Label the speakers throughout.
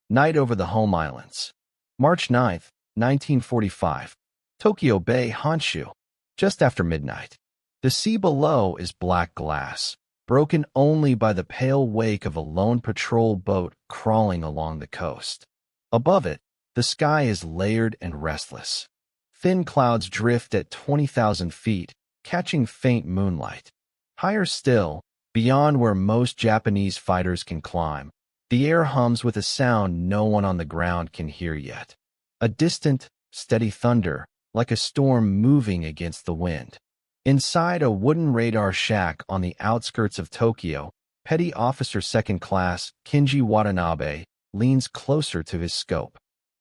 Speaker 1: Night over the home islands. March 9th, 1945. Tokyo Bay, Honshu. Just after midnight. The sea below is black glass, broken only by the pale wake of a lone patrol boat crawling along the coast. Above it, the sky is layered and restless. Thin clouds drift at 20,000 feet, catching faint moonlight. Higher still, beyond where most Japanese fighters can climb, the air hums with a sound no one on the ground can hear yet. A distant, steady thunder, like a storm moving against the wind. Inside a wooden radar shack on the outskirts of Tokyo, Petty Officer Second Class Kinji Watanabe leans closer to his scope.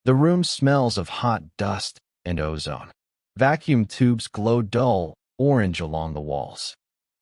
Speaker 1: The room smells of hot dust and ozone. Vacuum tubes glow dull orange along the walls.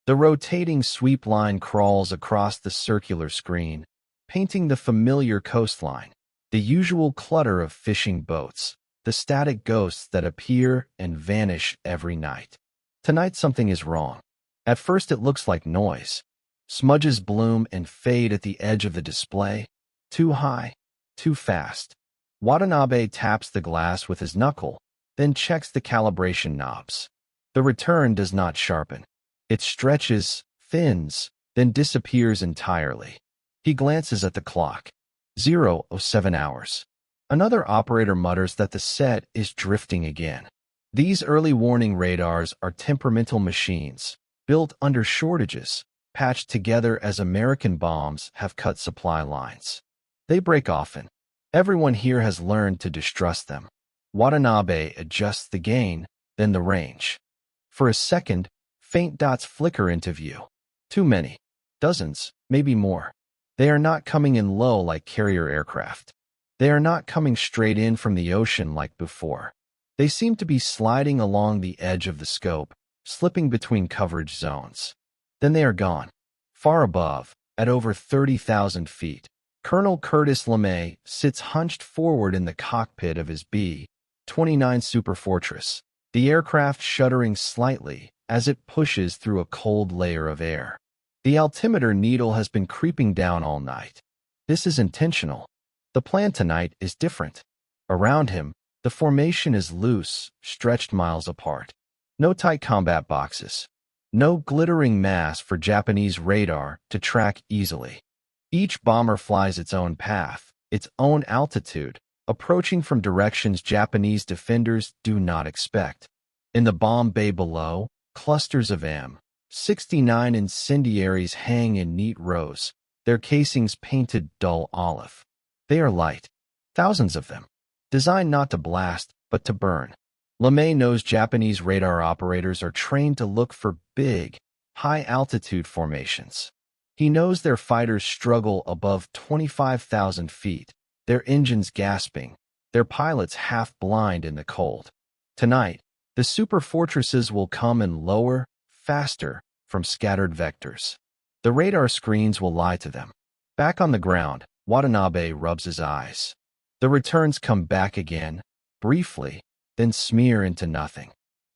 Speaker 1: The rotating sweep line crawls across the circular screen, painting the familiar coastline, the usual clutter of fishing boats, the static ghosts that appear and vanish every night. Tonight something is wrong. At first it looks like noise. Smudges bloom and fade at the edge of the display. Too high, too fast. Watanabe taps the glass with his knuckle, then checks the calibration knobs. The return does not sharpen. It stretches, thins, then disappears entirely. He glances at the clock. 07 hours. Another operator mutters that the set is drifting again. These early warning radars are temperamental machines, built under shortages, patched together as American bombs have cut supply lines. They break often. Everyone here has learned to distrust them. Watanabe adjusts the gain, then the range. For a second, faint dots flicker into view. Too many. Dozens, maybe more. They are not coming in low like carrier aircraft. They are not coming straight in from the ocean like before. They seem to be sliding along the edge of the scope, slipping between coverage zones. Then they are gone. Far above, at over 30,000 feet, Colonel Curtis LeMay sits hunched forward in the cockpit of his B-29 Superfortress, the aircraft shuddering slightly as it pushes through a cold layer of air. The altimeter needle has been creeping down all night. This is intentional. The plan tonight is different. Around him, the formation is loose, stretched miles apart. No tight combat boxes. No glittering mass for Japanese radar to track easily. Each bomber flies its own path, its own altitude, approaching from directions Japanese defenders do not expect. In the bomb bay below, clusters of M69 incendiaries hang in neat rows, their casings painted dull olive. They are light, thousands of them, designed not to blast, but to burn. LeMay knows Japanese radar operators are trained to look for big, high-altitude formations. He knows their fighters struggle above 25,000 feet, their engines gasping, their pilots half-blind in the cold. Tonight, the Superfortresses will come in lower, faster, from scattered vectors. The radar screens will lie to them. Back on the ground, Watanabe rubs his eyes. The returns come back again, briefly, then smear into nothing.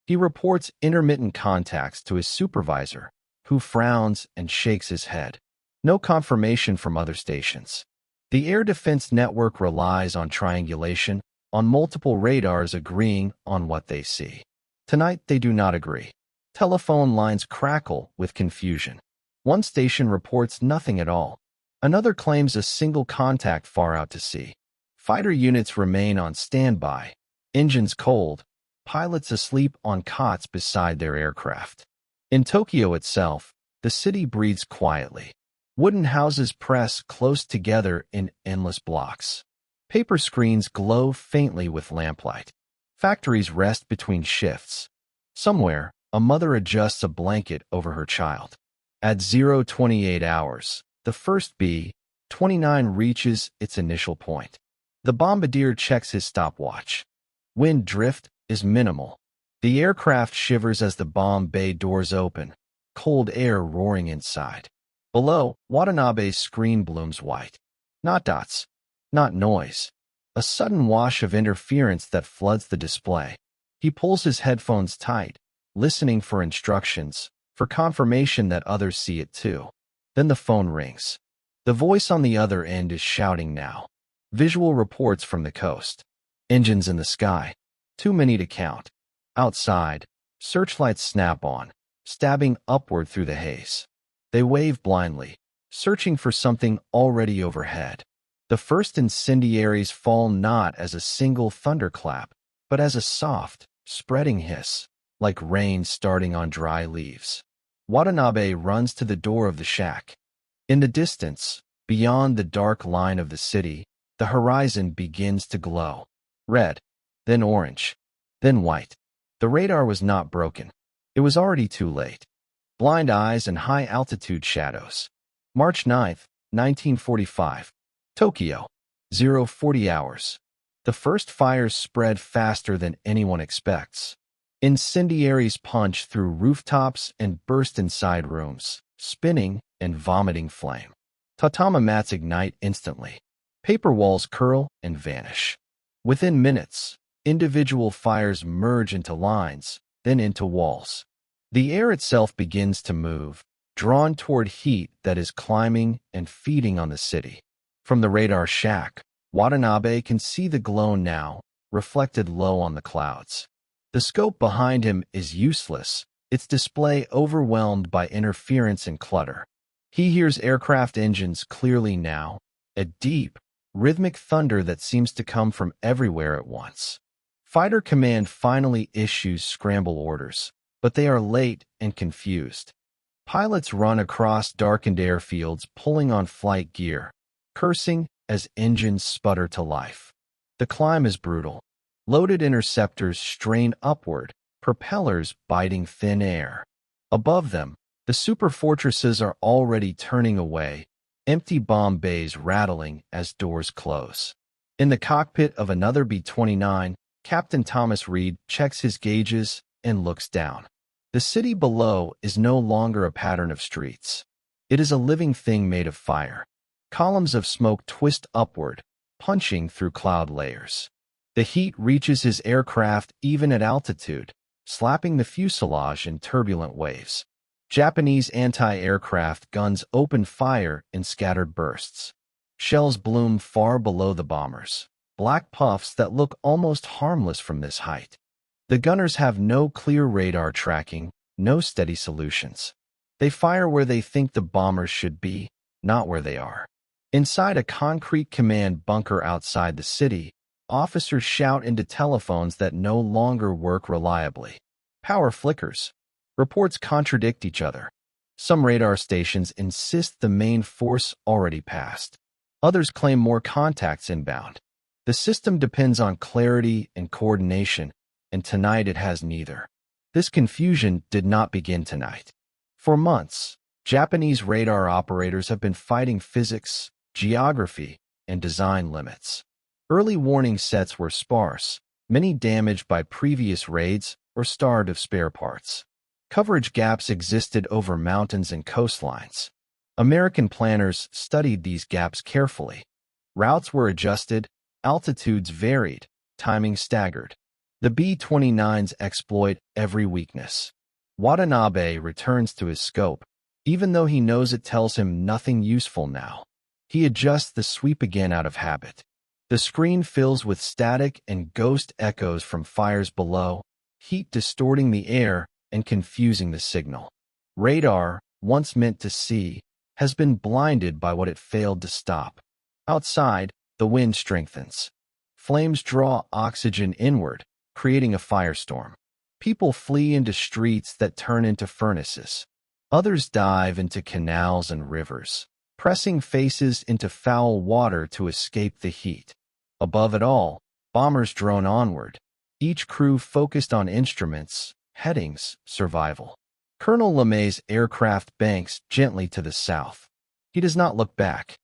Speaker 1: He reports intermittent contacts to his supervisor, who frowns and shakes his head. No confirmation from other stations. The air defense network relies on triangulation, on multiple radars agreeing on what they see. Tonight they do not agree. Telephone lines crackle with confusion. One station reports nothing at all. Another claims a single contact far out to sea. Fighter units remain on standby, engines cold, pilots asleep on cots beside their aircraft. In Tokyo itself, the city breathes quietly. Wooden houses press close together in endless blocks. Paper screens glow faintly with lamplight. Factories rest between shifts. Somewhere, a mother adjusts a blanket over her child. At 0:28 hours, the first B-29 reaches its initial point. The bombardier checks his stopwatch. Wind drift is minimal. The aircraft shivers as the bomb bay doors open, cold air roaring inside. Below, Watanabe's screen blooms white. Not dots, not noise. A sudden wash of interference that floods the display. He pulls his headphones tight, listening for instructions, for confirmation that others see it too. Then the phone rings. The voice on the other end is shouting now. Visual reports from the coast. Engines in the sky. Too many to count. Outside, searchlights snap on, stabbing upward through the haze. They wave blindly, searching for something already overhead. The first incendiaries fall not as a single thunderclap, but as a soft, spreading hiss, like rain starting on dry leaves. Watanabe runs to the door of the shack. In the distance, beyond the dark line of the city, the horizon begins to glow. Red, then orange, then white. The radar was not broken. It was already too late. Blind eyes and high-altitude shadows. March 9th, 1945. Tokyo. 0:40 hours. The first fires spread faster than anyone expects. Incendiaries punch through rooftops and burst inside rooms, spinning and vomiting flame. Tatama mats ignite instantly. Paper walls curl and vanish. Within minutes, individual fires merge into lines, then into walls. The air itself begins to move, drawn toward heat that is climbing and feeding on the city. From the radar shack, Watanabe can see the glow now, reflected low on the clouds. The scope behind him is useless, its display overwhelmed by interference and clutter. He hears aircraft engines clearly now, a deep, rhythmic thunder that seems to come from everywhere at once. Fighter Command finally issues scramble orders, but they are late and confused. Pilots run across darkened airfields pulling on flight gear, cursing as engines sputter to life. The climb is brutal. Loaded interceptors strain upward, propellers biting thin air. Above them, the superfortresses are already turning away, empty bomb bays rattling as doors close. In the cockpit of another B-29, Captain Thomas Reed checks his gauges and looks down. The city below is no longer a pattern of streets. It is a living thing made of fire. Columns of smoke twist upward, punching through cloud layers. The heat reaches his aircraft even at altitude, slapping the fuselage in turbulent waves. Japanese anti-aircraft guns open fire in scattered bursts. Shells bloom far below the bombers, black puffs that look almost harmless from this height. The gunners have no clear radar tracking, no steady solutions. They fire where they think the bombers should be, not where they are. Inside a concrete command bunker outside the city, officers shout into telephones that no longer work reliably. Power flickers. Reports contradict each other. Some radar stations insist the main force already passed. Others claim more contacts inbound. The system depends on clarity and coordination, and tonight it has neither. This confusion did not begin tonight. For months, Japanese radar operators have been fighting physics, geography, and design limits. Early warning sets were sparse, many damaged by previous raids or starved of spare parts. Coverage gaps existed over mountains and coastlines. American planners studied these gaps carefully. Routes were adjusted, altitudes varied, timing staggered. The B-29s exploit every weakness. Watanabe returns to his scope, even though he knows it tells him nothing useful now. He adjusts the sweep again out of habit. The screen fills with static and ghost echoes from fires below, heat distorting the air and confusing the signal. Radar, once meant to see, has been blinded by what it failed to stop. Outside, the wind strengthens. Flames draw oxygen inward, creating a firestorm. People flee into streets that turn into furnaces. Others dive into canals and rivers, pressing faces into foul water to escape the heat. Above it all, bombers drone onward, each crew focused on instruments, headings, survival. Colonel LeMay's aircraft banks gently to the south. He does not look back.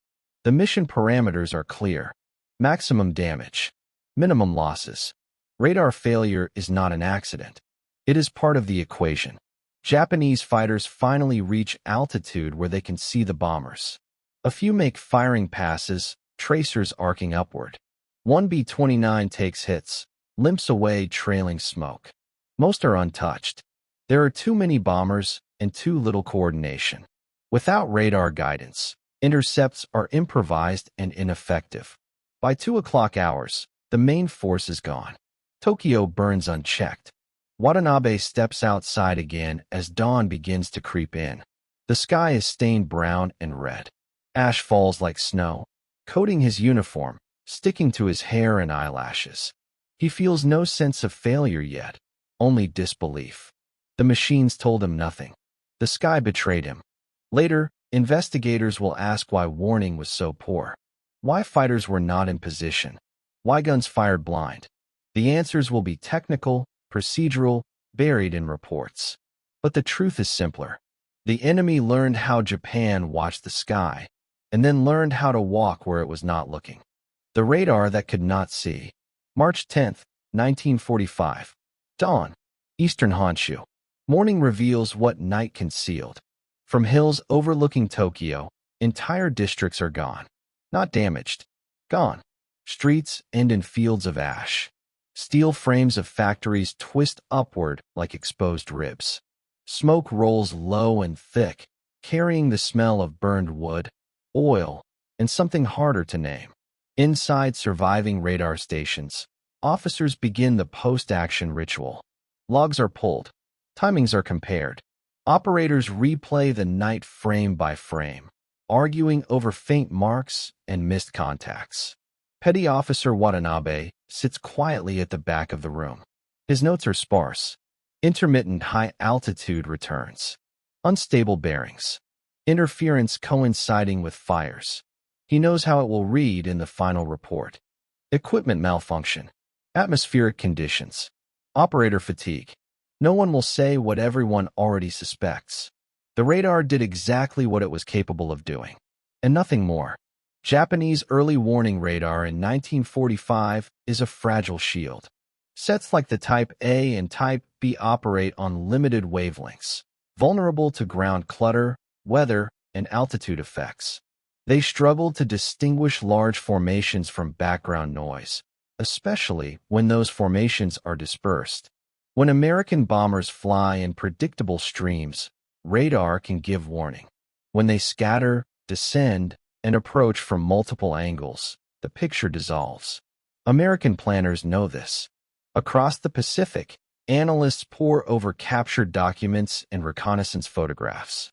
Speaker 1: The mission parameters are clear. Maximum damage. Minimum losses. Radar failure is not an accident. It is part of the equation. Japanese fighters finally reach altitude where they can see the bombers. A few make firing passes, tracers arcing upward. One B-29 takes hits, limps away trailing smoke. Most are untouched. There are too many bombers and too little coordination. Without radar guidance, intercepts are improvised and ineffective. By 2 o'clock hours, the main force is gone. Tokyo burns unchecked. Watanabe steps outside again as dawn begins to creep in. The sky is stained brown and red. Ash falls like snow, coating his uniform, sticking to his hair and eyelashes. He feels no sense of failure yet, only disbelief. The machines told him nothing. The sky betrayed him. Later, investigators will ask why warning was so poor. Why fighters were not in position. Why guns fired blind. The answers will be technical, procedural, buried in reports. But the truth is simpler. The enemy learned how Japan watched the sky, and then learned how to walk where it was not looking. The radar that could not see. March 10, 1945. Dawn. Eastern Honshu. Morning reveals what night concealed. From hills overlooking Tokyo, entire districts are gone. Not damaged. Gone. Streets end in fields of ash. Steel frames of factories twist upward like exposed ribs. Smoke rolls low and thick, carrying the smell of burned wood, oil, and something harder to name. Inside surviving radar stations, officers begin the post-action ritual. Logs are pulled. Timings are compared. Operators replay the night frame by frame, arguing over faint marks and missed contacts. Petty Officer Watanabe sits quietly at the back of the room. His notes are sparse. Intermittent high-altitude returns. Unstable bearings. Interference coinciding with fires. He knows how it will read in the final report. Equipment malfunction. Atmospheric conditions. Operator fatigue. No one will say what everyone already suspects. The radar did exactly what it was capable of doing, and nothing more. Japanese early warning radar in 1945 is a fragile shield. Sets like the Type A and Type B operate on limited wavelengths, vulnerable to ground clutter, weather, and altitude effects. They struggle to distinguish large formations from background noise, especially when those formations are dispersed. When American bombers fly in predictable streams, radar can give warning. When they scatter, descend, and approach from multiple angles, the picture dissolves. American planners know this. Across the Pacific, analysts pore over captured documents and reconnaissance photographs.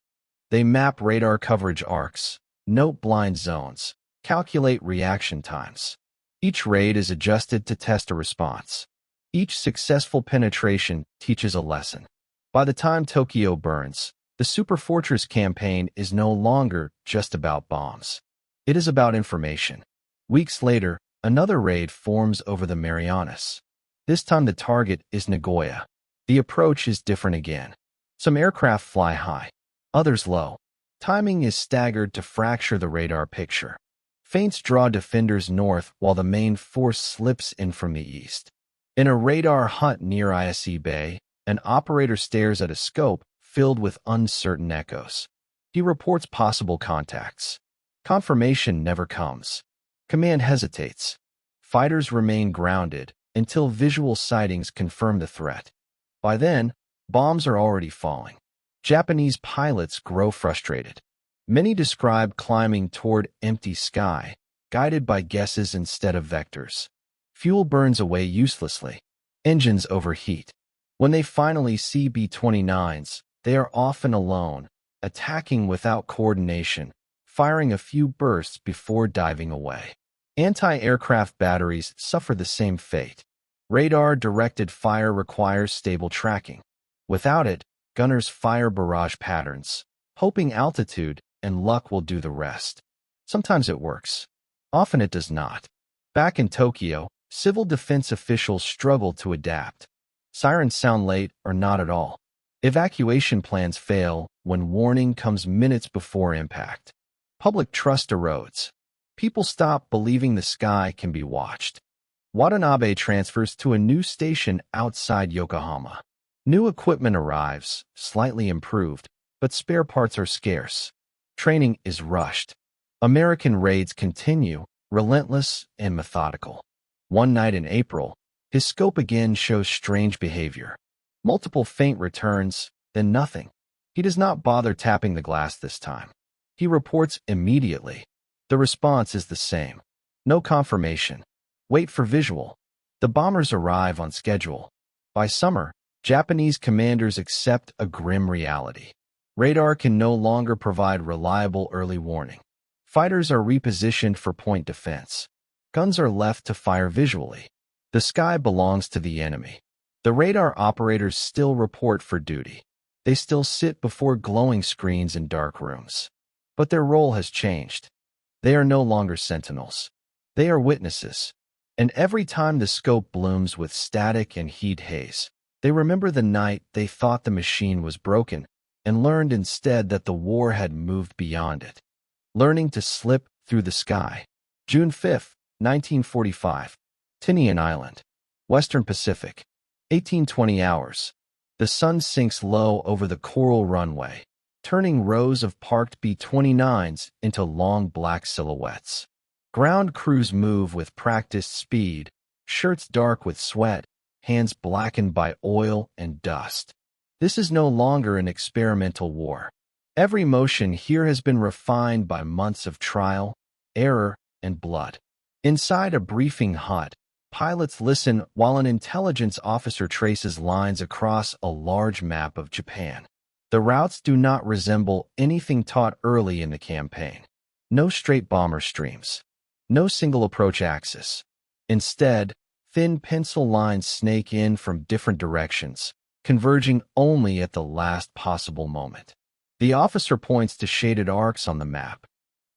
Speaker 1: They map radar coverage arcs, note blind zones, calculate reaction times. Each raid is adjusted to test a response. Each successful penetration teaches a lesson. By the time Tokyo burns, the Superfortress campaign is no longer just about bombs. It is about information. Weeks later, another raid forms over the Marianas. This time the target is Nagoya. The approach is different again. Some aircraft fly high, others low. Timing is staggered to fracture the radar picture. Feints draw defenders north while the main force slips in from the east. In a radar hut near ISE Bay, an operator stares at a scope filled with uncertain echoes. He reports possible contacts. Confirmation never comes. Command hesitates. Fighters remain grounded until visual sightings confirm the threat. By then, bombs are already falling. Japanese pilots grow frustrated. Many describe climbing toward empty sky, guided by guesses instead of vectors. Fuel burns away uselessly. Engines overheat. When they finally see B-29s, they are often alone, attacking without coordination, firing a few bursts before diving away. Anti-aircraft batteries suffer the same fate. Radar-directed fire requires stable tracking. Without it, gunners fire barrage patterns, hoping altitude and luck will do the rest. Sometimes it works. Often it does not. Back in Tokyo, civil defense officials struggle to adapt. Sirens sound late or not at all. Evacuation plans fail when warning comes minutes before impact. Public trust erodes. People stop believing the sky can be watched. Watanabe transfers to a new station outside Yokohama. New equipment arrives, slightly improved, but spare parts are scarce. Training is rushed. American raids continue, relentless and methodical. One night in April, his scope again shows strange behavior. Multiple faint returns, then nothing. He does not bother tapping the glass this time. He reports immediately. The response is the same. No confirmation. Wait for visual. The bombers arrive on schedule. By summer, Japanese commanders accept a grim reality. Radar can no longer provide reliable early warning. Fighters are repositioned for point defense. Guns are left to fire visually. The sky belongs to the enemy. The radar operators still report for duty. They still sit before glowing screens in dark rooms. But their role has changed. They are no longer sentinels. They are witnesses. And every time the scope blooms with static and heat haze, they remember the night they thought the machine was broken and learned instead that the war had moved beyond it. Learning to slip through the sky. June 5, 1945. Tinian Island, Western Pacific. 1820 hours. The sun sinks low over the coral runway, turning rows of parked B-29s into long black silhouettes. Ground crews move with practiced speed, shirts dark with sweat, hands blackened by oil and dust. This is no longer an experimental war. Every motion here has been refined by months of trial, error, and blood. Inside a briefing hut, pilots listen while an intelligence officer traces lines across a large map of Japan. The routes do not resemble anything taught early in the campaign. No straight bomber streams. No single approach axis. Instead, thin pencil lines snake in from different directions, converging only at the last possible moment. The officer points to shaded arcs on the map.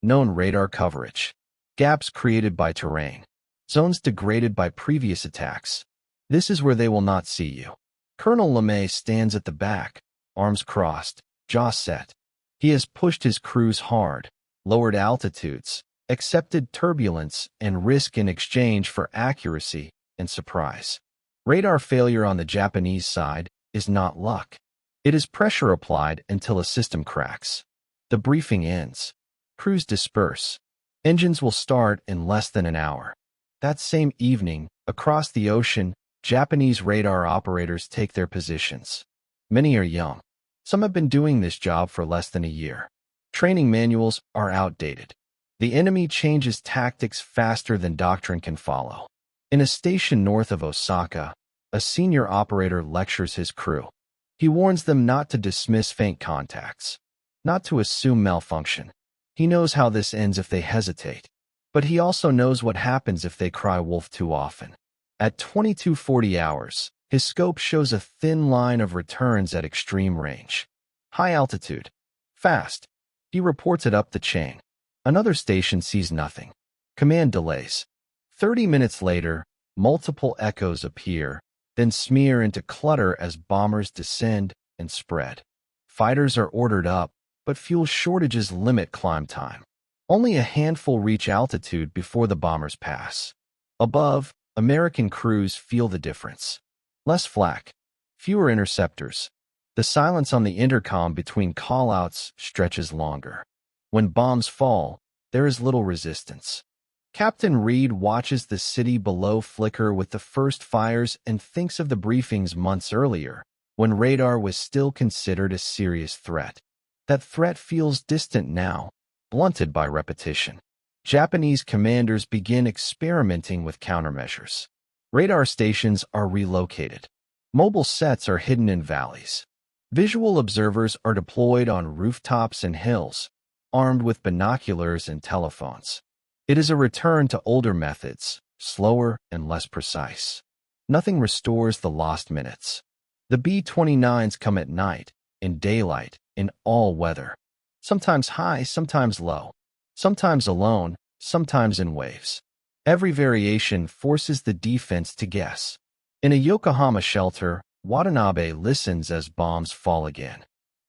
Speaker 1: Known radar coverage. Gaps created by terrain. Zones degraded by previous attacks. This is where they will not see you. Colonel LeMay stands at the back, arms crossed, jaw set. He has pushed his crews hard, lowered altitudes, accepted turbulence and risk in exchange for accuracy and surprise. Radar failure on the Japanese side is not luck. It is pressure applied until a system cracks. The briefing ends. Crews disperse. Engines will start in less than an hour. That same evening, across the ocean, Japanese radar operators take their positions. Many are young. Some have been doing this job for less than a year. Training manuals are outdated. The enemy changes tactics faster than doctrine can follow. In a station north of Osaka, a senior operator lectures his crew. He warns them not to dismiss faint contacts, not to assume malfunction. He knows how this ends if they hesitate, but he also knows what happens if they cry wolf too often. At 2240 hours, his scope shows a thin line of returns at extreme range. High altitude. Fast. He reports it up the chain. Another station sees nothing. Command delays. 30 minutes later, multiple echoes appear, then smear into clutter as bombers descend and spread. Fighters are ordered up, but fuel shortages limit climb time. Only a handful reach altitude before the bombers pass. Above, American crews feel the difference. Less flak. Fewer interceptors. The silence on the intercom between callouts stretches longer. When bombs fall, there is little resistance. Captain Reed watches the city below flicker with the first fires and thinks of the briefings months earlier, when radar was still considered a serious threat. That threat feels distant now, blunted by repetition. Japanese commanders begin experimenting with countermeasures. Radar stations are relocated. Mobile sets are hidden in valleys. Visual observers are deployed on rooftops and hills, armed with binoculars and telephones. It is a return to older methods, slower and less precise. Nothing restores the lost minutes. The B-29s come at night, in daylight, in all weather. Sometimes high, sometimes low. Sometimes alone, sometimes in waves. Every variation forces the defense to guess. In a Yokohama shelter, Watanabe listens as bombs fall again.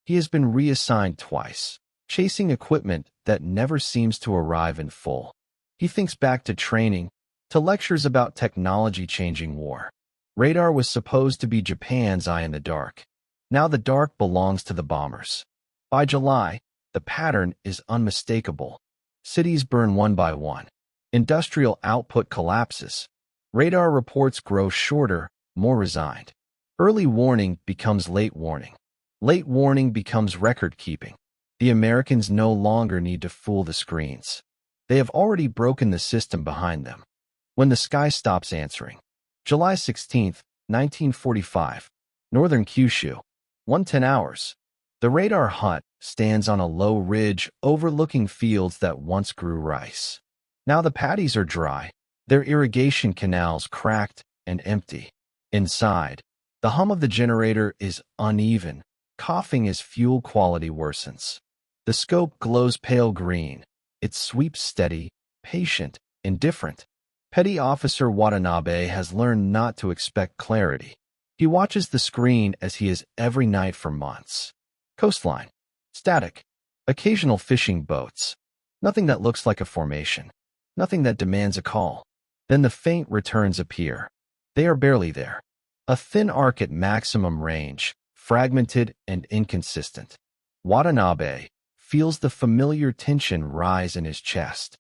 Speaker 1: He has been reassigned twice, chasing equipment that never seems to arrive in full. He thinks back to training, to lectures about technology changing war. Radar was supposed to be Japan's eye in the dark. Now the dark belongs to the bombers. By July, the pattern is unmistakable. Cities burn one by one. Industrial output collapses. Radar reports grow shorter, more resigned. Early warning becomes late warning. Late warning becomes record keeping. The Americans no longer need to fool the screens. They have already broken the system behind them. When the sky stops answering. July 16th, 1945. Northern Kyushu. 1:10 hours. The radar hut stands on a low ridge overlooking fields that once grew rice. Now the paddies are dry, their irrigation canals cracked and empty. Inside, the hum of the generator is uneven, coughing as fuel quality worsens. The scope glows pale green. It sweeps steady, patient, indifferent. Petty Officer Watanabe has learned not to expect clarity. He watches the screen as he has every night for months. Coastline. Static. Occasional fishing boats. Nothing that looks like a formation. Nothing that demands a call. Then the faint returns appear. They are barely there. A thin arc at maximum range, fragmented and inconsistent. Watanabe feels the familiar tension rise in his chest.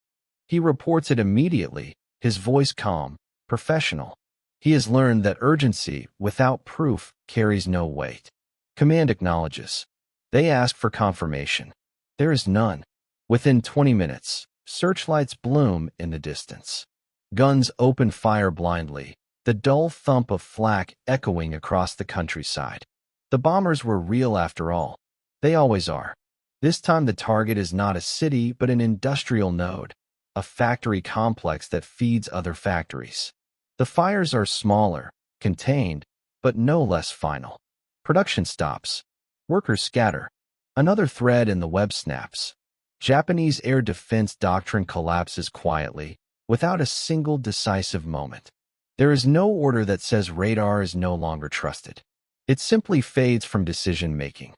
Speaker 1: He reports it immediately, his voice calm, professional. He has learned that urgency without proof carries no weight. Command acknowledges. They ask for confirmation. There is none. Within 20 minutes, searchlights bloom in the distance. Guns open fire blindly, the dull thump of flak echoing across the countryside. The bombers were real after all. They always are. This time the target is not a city but an industrial node, a factory complex that feeds other factories. The fires are smaller, contained, but no less final. Production stops. Workers scatter. Another thread in the web snaps. Japanese air defense doctrine collapses quietly, without a single decisive moment. There is no order that says radar is no longer trusted. It simply fades from decision-making.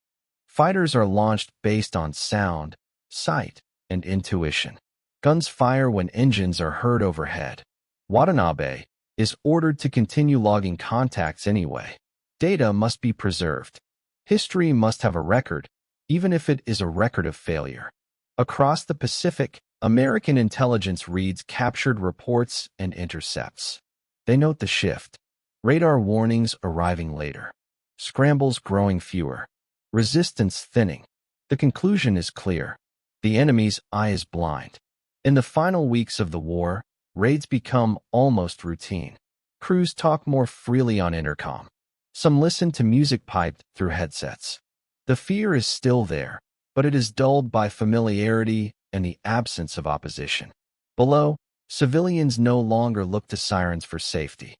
Speaker 1: Fighters are launched based on sound, sight, and intuition. Guns fire when engines are heard overhead. Watanabe is ordered to continue logging contacts anyway. Data must be preserved. History must have a record, even if it is a record of failure. Across the Pacific, American intelligence reads captured reports and intercepts. They note the shift. Radar warnings arriving later. Scrambles growing fewer. Resistance thinning. The conclusion is clear. The enemy's eye is blind. In the final weeks of the war, raids become almost routine. Crews talk more freely on intercom. Some listen to music piped through headsets. The fear is still there, but it is dulled by familiarity and the absence of opposition. Below, civilians no longer look to sirens for safety.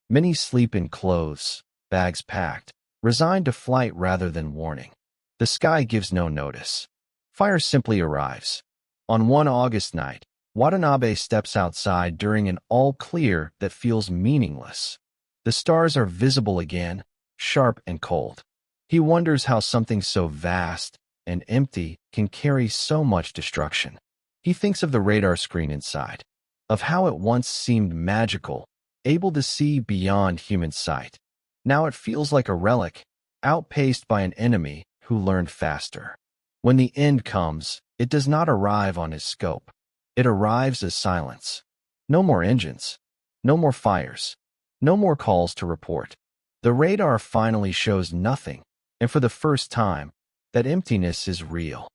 Speaker 1: Many sleep in clothes, bags packed, resigned to flight rather than warning. The sky gives no notice. Fire simply arrives. On one August night, Watanabe steps outside during an all-clear that feels meaningless. The stars are visible again, sharp and cold. He wonders how something so vast and empty can carry so much destruction. He thinks of the radar screen inside, of how it once seemed magical, able to see beyond human sight. Now it feels like a relic, outpaced by an enemy who learned faster. When the end comes, it does not arrive on his scope. It arrives as silence. No more engines. No more fires. No more calls to report. The radar finally shows nothing, and for the first time, that emptiness is real.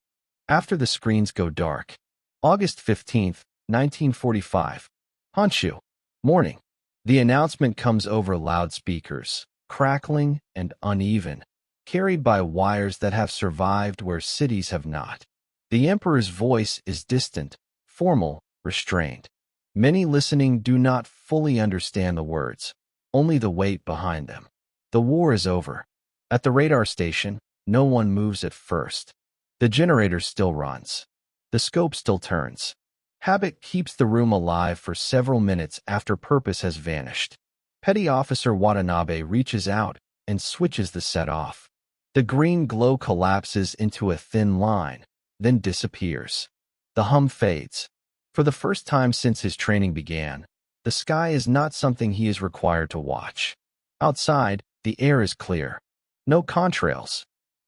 Speaker 1: After the screens go dark. August 15th, 1945. Honshu. Morning. The announcement comes over loudspeakers, crackling and uneven, carried by wires that have survived where cities have not. The emperor's voice is distant, formal, restrained. Many listening do not fully understand the words, only the weight behind them. The war is over. At the radar station, no one moves at first. The generator still runs. The scope still turns. Habit keeps the room alive for several minutes after purpose has vanished. Petty Officer Watanabe reaches out and switches the set off. The green glow collapses into a thin line, then disappears. The hum fades. For the first time since his training began, the sky is not something he is required to watch. Outside, the air is clear. No contrails.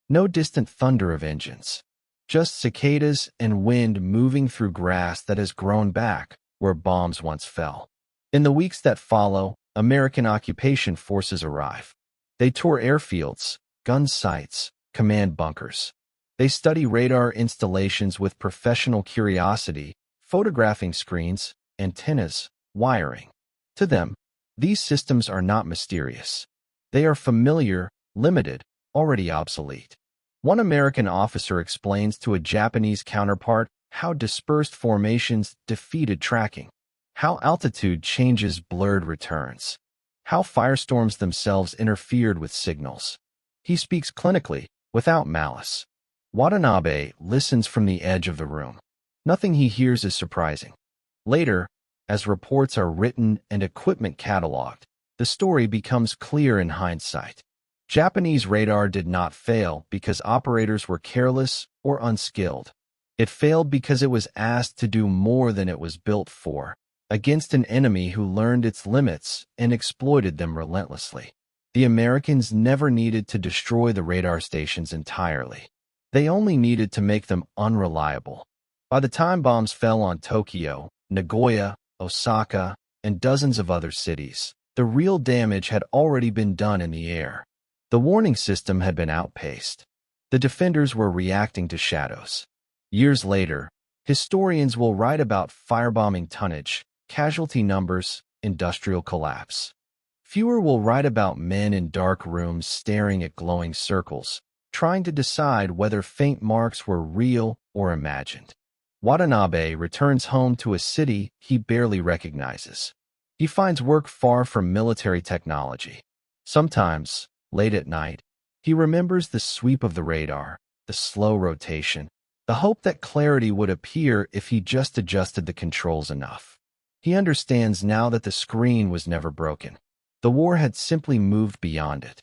Speaker 1: No distant thunder of engines. Just cicadas and wind moving through grass that has grown back where bombs once fell. In the weeks that follow, American occupation forces arrive. They tour airfields, gun sites, command bunkers. They study radar installations with professional curiosity, photographing screens, antennas, wiring. To them, these systems are not mysterious. They are familiar, limited, already obsolete. One American officer explains to a Japanese counterpart how dispersed formations defeated tracking, how altitude changes blurred returns, how firestorms themselves interfered with signals. He speaks clinically, without malice. Watanabe listens from the edge of the room. Nothing he hears is surprising. Later, as reports are written and equipment cataloged, the story becomes clear in hindsight. Japanese radar did not fail because operators were careless or unskilled. It failed because it was asked to do more than it was built for, against an enemy who learned its limits and exploited them relentlessly. The Americans never needed to destroy the radar stations entirely. They only needed to make them unreliable. By the time bombs fell on Tokyo, Nagoya, Osaka, and dozens of other cities, the real damage had already been done in the air. The warning system had been outpaced. The defenders were reacting to shadows. Years later, historians will write about firebombing tonnage, casualty numbers, industrial collapse. Fewer will write about men in dark rooms staring at glowing circles, trying to decide whether faint marks were real or imagined. Watanabe returns home to a city he barely recognizes. He finds work far from military technology. Sometimes, late at night, he remembers the sweep of the radar, the slow rotation, the hope that clarity would appear if he just adjusted the controls enough. He understands now that the screen was never broken. The war had simply moved beyond it.